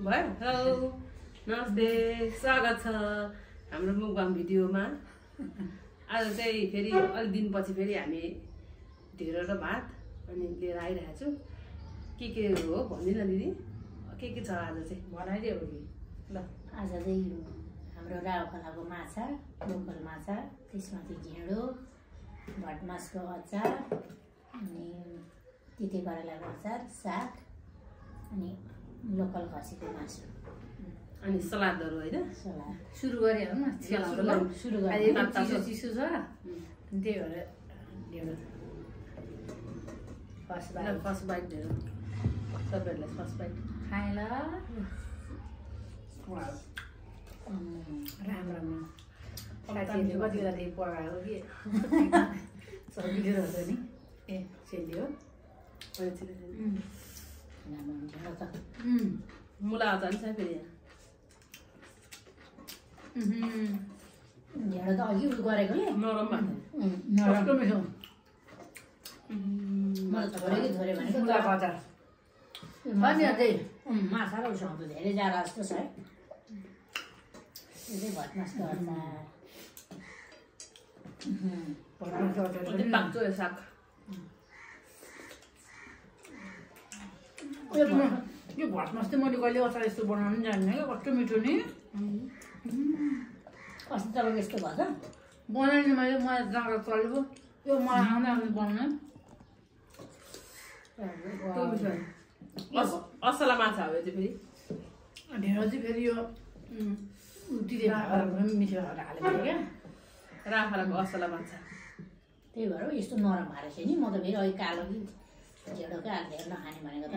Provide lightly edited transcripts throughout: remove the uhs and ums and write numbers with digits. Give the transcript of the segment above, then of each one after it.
भयो हेलो नमस्ते स्वागत छ हाम्रो मुकबाङ भिडियोमा। आज चाहिँ फेरि अलि दिनपछि फेरि हामी ढेँडो र भात अनि लिएर आइरहेको छु। के हो भन्दिन दिदी, के छ आज चाहिँ बनाइदियो कि ल। आज चाहिँ हाम्रो रायो खोलाको माछा, लोकल माछा, त्यसमाथि ढेँडो, भटमासको अचार अनि तिते करेलाको अचार, साग अनि लोकल खसीको मासु अनि सलादहरू होइन। सलाद सुरु गरे हो न सुरु चिसो छ त्यही भएर ढेँडो फर्स्ट बाइट ढेँडो तपाईँहरूलाई फर्स्ट बाइट खाएँ ल। राम्रो साथीहरूले कति बेला त्यही पकाएको कि सब्जीहरू हुन्छ नि ए सेलियो मुला अचार नि छ फेरि ढेँडो त अघि उयो गरेकोले नरम भएको कस्तो मिठो मलाई त थोरै भनेको मुलाको अचार अनि अझै माछा र उसँग त धेरै ज्यादा जस्तो छ है। यो चाहिँ भटमासको अचार पाक्छ यो साग। यो भटमास चाहिँ मैले कहिले अचार यस्तो बनाउनु पनि जान्दिनँ क्या, कस्तो मिठो नि। अस्ति तपाईँको यस्तो भयो त बनाएँ मैले, मलाई जाँदा चलेको यो मलाई आउँदा बनाउनु असला माछा हो यो चाहिँ फेरि। ढेँडो चाहिँ फेरि यो तिते भाँडाहरू पनि मिठो भएर हालेको क्या, राफालाको असला माछा। त्यही भएर यस्तो नरम भएर चाहिँ नि म त फेरि अघि कालो कि ढेँडोकै हालेर नखाने भनेको त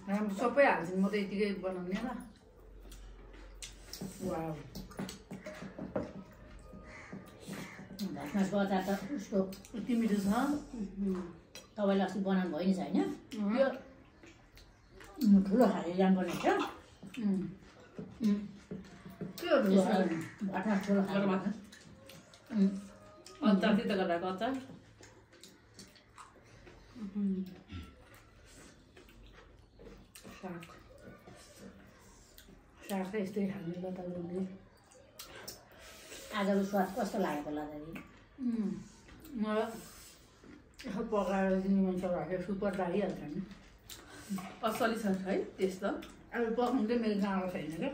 राम्रो सबै हाल्छु म त यतिकै बनाउने ल। भटमासको अचार त उसको यति मिठो छ। तपाईँले अस्ति बनाउनु भयो नि छैन यो ठुलो खाले जानुपर्ने छ। भटमास ठुलो खाले अचार तितो गर्दाको अचार। साग त यस्तै खाने ल तपाईँले। आजको स्वाद कस्तो लागेको ल दादी? मलाई यसो पकाएर निमन चलाएको सुपर लागिहाल्छ नि। असली छ है टेस्ट त। अब पकाउनु चाहिँ मेरो गाउँको छैन क्या।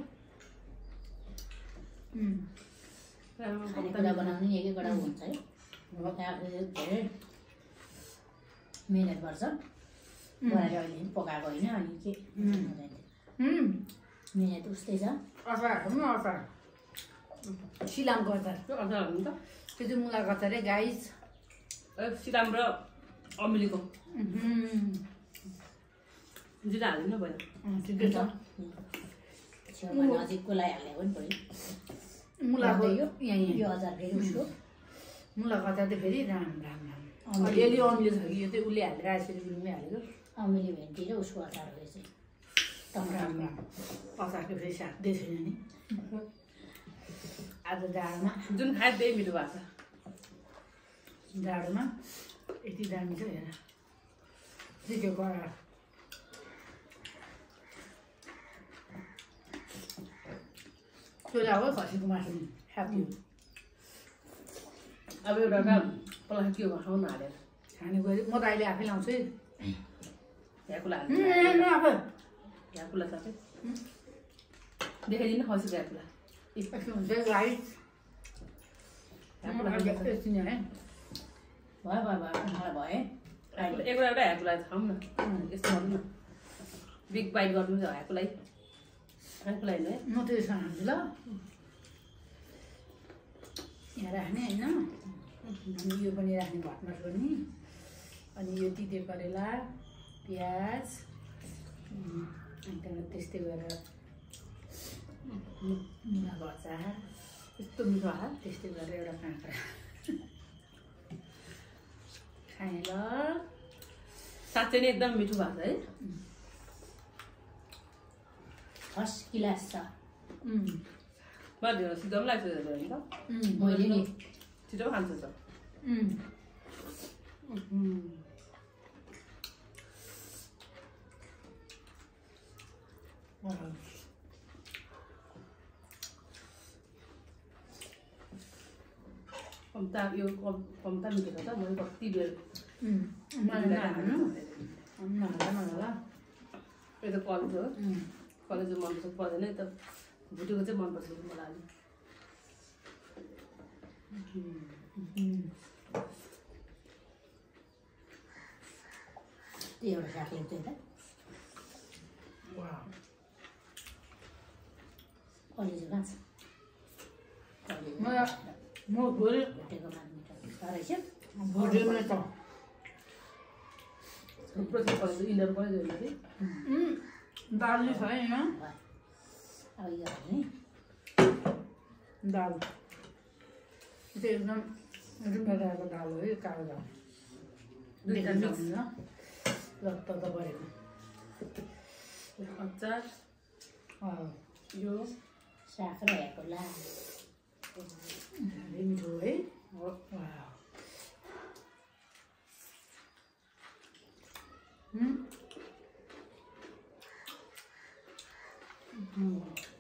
खानेकुरा बनाउनु नि एक एकवटा हुन्छ है। आफूले धेरै मिहिनेत गर्छ बनाएर अहिले पकाएको होइन। अनि के मिहिनेत उस्तै छ। अचारहरू पनि अचार सिलामको अचार, त्यो अचार हो नि त। त्यो चाहिँ मुलाको अचार है गाइस। सिलाम र अमिलीको जिरा हालिदिनु भयो। ठिकै छ। छेउमा नजिकको लगाइहाल्ने पनि पऱ्यो। मुलाको यो अचार फेरि उसको मुलाको अचार चाहिँ फेरि राम्रो अलिअलि अमिलो छ कि यो चाहिँ उसले हालेर यसरी गुरुमै हालेको अमिली भेन्डी र उसको अचार हो यो चाहिँ राम्रो अचारको फेरि साध्यै छैन नि। आज जाडोमा जुन खाए त्यही मिठो भएको छ। जाडोमा यति दामी छ हेर त्यो कडा। त्यो अब खसीको मासु खाथ्यो। अब एउटा पल्ला के हो खाउँ न हालेर खाने गयो म त अहिले आफै लाउँछु है। भ्याकुला आफै भ्याकुला छ कि देखाइदिनु खसी भ्याकुला यस्तो हुन्छ गाइस। भ्याकुला एकछिन है भयो भयो भयो मलाई भयो एउटा भ्याकुला खाउँ न। यस्तो गर्नु न, बिग बाइट गर्नु छ भ्याकुलै भ्याकुला होइन है। म त्यसो खान्छु ल। यहाँ राख्ने होइन अनि यो पनि राख्ने भटमास पनि अनि यो तिते करेला प्याज अनि त्यहाँबाट त्यस्तै गरेर मुलाको अचार यस्तो मिठो आयो। त्यस्तै गरेर एउटा काँक्रा खाएँ ल। साँच्चै नै एकदम मिठो भएको छ है। फर्स्ट क्लास छ। मलाई ढेँडो सिधो पनि लाग्छ नि त। मैले नि छिटो खान्छ त। यो कम्ता मिठो छ त मैले कति बेर नहोला यो त कलेज हो कलेज मनपर्छ पर्दैन त भुटेको चाहिँ मनपर्छ मलाई त्यो एउटा साग लाग्थ्यो त कलेज कहाँ छ म भोलि भुटेको माग्नु रहेछ भोलि नै त थुप्रो छ कलेज इन्डोर कलेज होइन अरे दाल नै छ है यहाँ अब यो हाल्ने दाल त्यो एकदम रुमको दाल हो यो कालो दाल दुईटा मिक्स लत्त त बढेको अचार यो साग र हेको ला मिठो है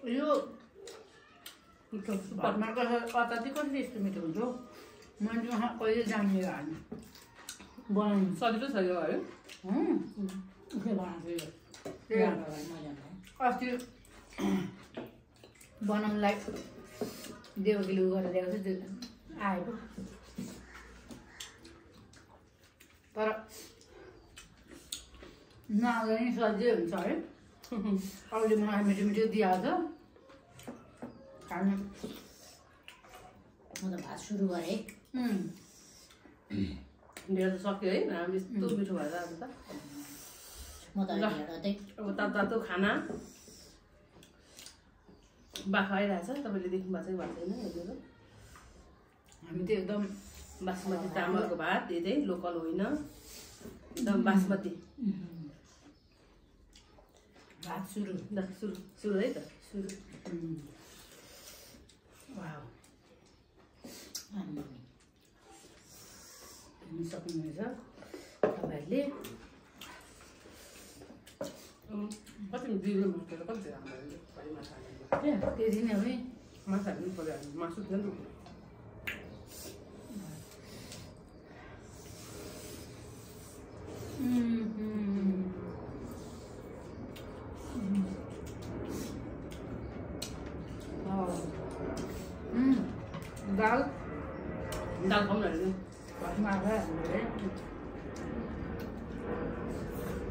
यो घरमाको अचार चाहिँ कसरी यस्तो मिठो हुन्छ हौ मैले कहिले जान्ने हाल्नु बनाउनु सजिलो छ यो है उसले बनाएको यो अस्ति बनाउनुलाई देवकीले उ गरेर ल्याएको थियो त्यो आएको तर नआउँदा नि सजिलै हुन्छ है अरूले मलाई मिठो मिठो दिइहाल्छ खानु म त भात सुरु गरेँ ढेँडो त सक्यो है हामी यस्तो मिठो भएर आज त म त ढेँडो चाहिँ अब तातो खाना बाखा आइरहेछ तपाईँले देख्नु भएको छैन हेर्नु हामी त एकदम बासमती चामलको भात यो चाहिँ लोकल होइन एकदम बासमती भात सुरु सुरु है त सुरु सक्नुहुनेछ तपाईँहरूले कति दिलो मासु कति माछा त्यति नै हो है माछा हाल्नु पऱ्यो मासु थियो नि दाल दाल खाउँ न अरे माछा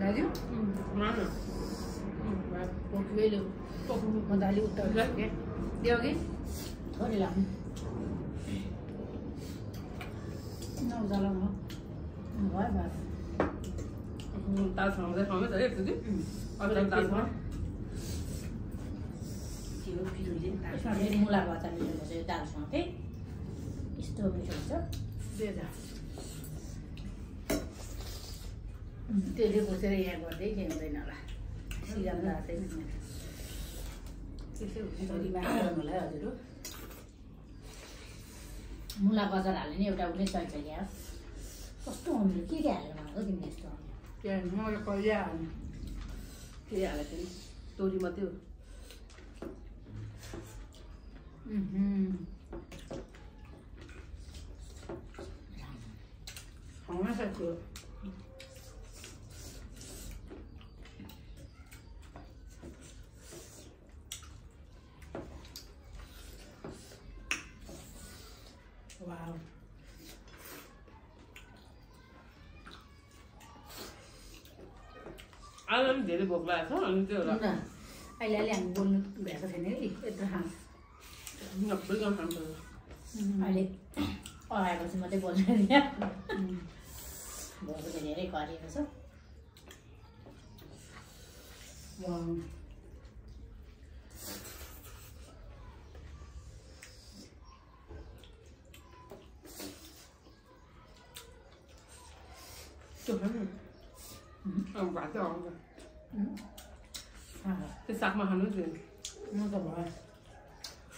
दाजु पोखिलो म त अलिक उत्तर सकेँ त्यो कि थोरै लाग्नु नउजालामा भयो भात दाल खाउँदै खाउँदै त एकचोटि अचार दालमा यसमा फेरि मुलाको अचार मिठो हुन्छ यो दालसँग चाहिँ यस्तो मिठो हुन्छ त्यसले बसेर यहाँ गर्दै के हुँदैन होला सिजन लाग्दैन त्यसै हुन्छ गर्नुलाई हजुर मुलाको अचार हाल्ने नि एउटा उसले चाहिन्छ क्या कस्तो हुन्छ के हालेर बनाएको तिमीले यस्तो के मैले कहिले हाल्नु त्यही हालेको थिएँ नि तोरी मात्रै हो खाउन सक्यो वाउ आज पनि धेरै भोक लागेको छ अनि त्यो होला अहिले हामी बोल्नु भएको छैन कि यत्रो खानु नब्बैजना खान्छ अहिले अगाएपछि मात्रै बोल्छ क्या भोक चाहिँ धेरै गरिएको छ त्यो खानु भात चाहिँ आउँछ त्यो सागमा खानुहोस् नि म त भयो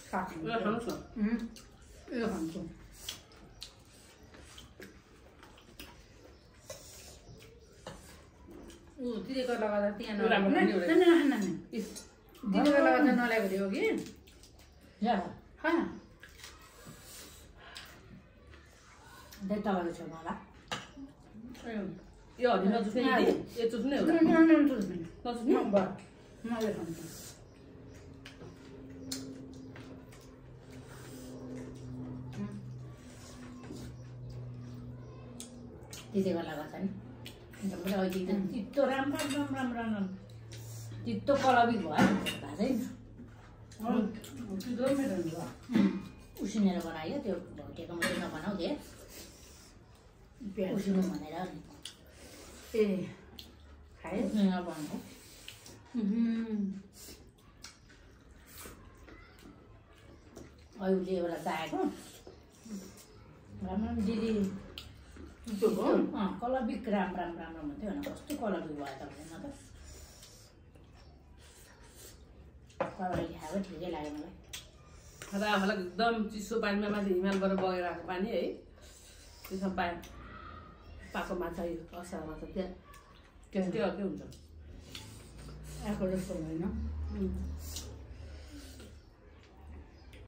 साग खानुहोस् न यो खान्छु तिरेको लगाएर त्यहाँ तिरेको लगाएर नल्याएको थियो कि या खा तपाईँको छेउमा होला यो हड्डी नचुस्ने यो चुस्ने होला नचुस्ने मैले खान्छु त्यति बेला गर्छ नि अहिले तितो राम्रो तितो कलबी भयो भाजै उसिनेर बनायो त्यो भोटेको मात्रै नबनाऊ दे उसिनु भनेर ए खाए उसिनेर बनाऊ अहिले एउटा चाहेको राम्रो दिदी कलबी राम्रो भन्थ्यो होइन कस्तो कलबी भयो त भने त कलबी खाएको ठिकै लाग्यो मलाई र आफूलाई एकदम चिसो पानीमा माथि हिमालबाट बगेर आएको पानी है त्यसमा पाएको माछा यो असार माछा त्यहाँ अर्कै हुन्छ आएको जस्तो होइन